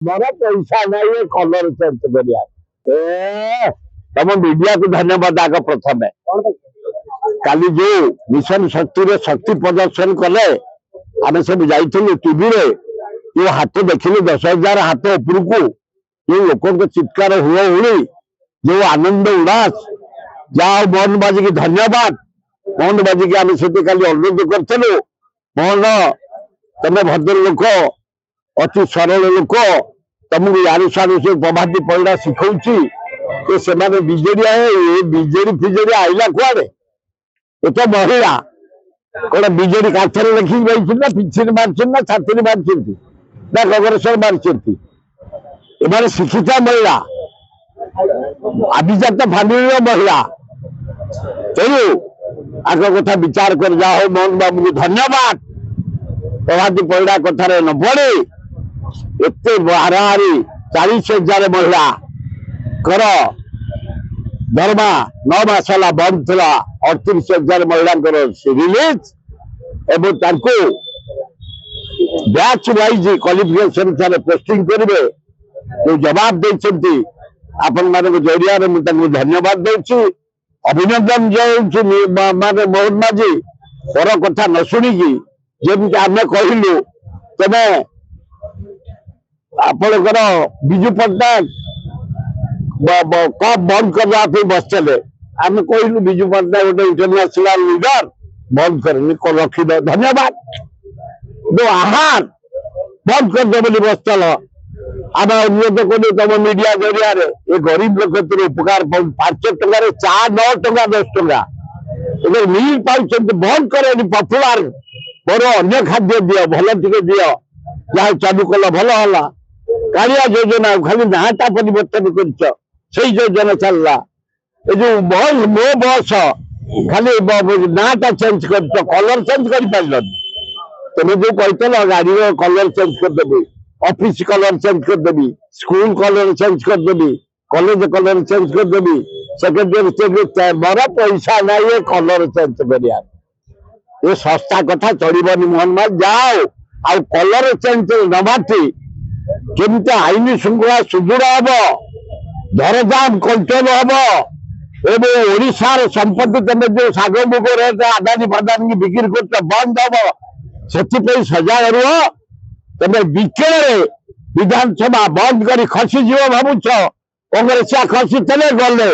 मोर पैसा नहीं colour change कर तुम मीडिया को धन्यवाद आग प्रथम काली जो मिशन शक्ति रे शक्ति प्रदर्शन कले आम सब जाइलु टीवी रे जो हाथ देखिलु 10,000 हाथ उपरकू जो लोक चित्कार हुआ उड़ी जो आनंद उल्लास जहाँ मोहन बाजी की धन्यवाद मोहन बाजी की आम से अनुरोध करूँ मोहन तुम भद्र लोक अति सरल लोक तुमको यारू सारू से प्रभाती पढ़ा शिखौची से विजेडी विजेडी फिजेडी आईला कुआड़े ये तो महिला कौन विजेडी काठर लिखी ना पिछड़ी मार्च ना छाती मार्च ना कग्रेसर मार्च एम शिक्षिता महिला अभिजात फैमिली महिला तेणु आग कथा विचार कर जाओ मोहन बाबू को धन्यवाद प्रभाती पढ़ा कथार न पड़े एत हाराहारी 40,000 महिला कर दरमा 9 मास है बंद था 38,000 महिला रिलीज एवं बैच वाइज क्वालिफिकेशन पोस्टिंग करेंगे जो जवाब देते आपण मान जरिया धन्यवाद दूसरी अभिनंदन जो माने मोहन माझी पर कथा न शुणिकी जमी आम कहलु तेने आपणकर विजु पट्टनायक कप बंद करने बसते आम कहलु विजु पट्टनायक गोटे इंटरनेशनल लीडर बंद कर रखीद धन्यवाद जो आहार बंद करदे बोली बसल आम अनुरोध कलु तुम मीडिया जरिया ये गरीब लोक उपकार 5 टकर चा 9 टका 10 टका मिल पाँच बंद कर पपुलार मोर अन्य खाद्य दियो भल टे दियो जहाँ चालू कल भल है कालिया योजना खाली नाटा परिवर्तन कर योजना चलला जो मो बस खाली नाटा चेंज कर कलर चेंज कर पार तुम जो कहल गाड़ी कलर चेंज करदेवी ऑफिस कलर चेंज करदेवी स्कूल कलर चेंज करदेवी कॉलेज कलर चेंज करदेवी सेक्रेटरी मोर पैसा ना ये कलर चेंज कर ये सस्ता कथा चढ़नी मोहन माल जाओ आ कलर चेंज नमाटी केमती आईन श्रृंखला सुदृढ़ हम दरदाम कंट्रोल हम एवं ओडिशार संपत्ति तुम जो शाग मुग रेट आदानी फादानी बिक्री कर बंद हम से सजाग रुह तुम विकेल विधानसभा बंद कर खसीज भावुच कांग्रेसिया खसी गले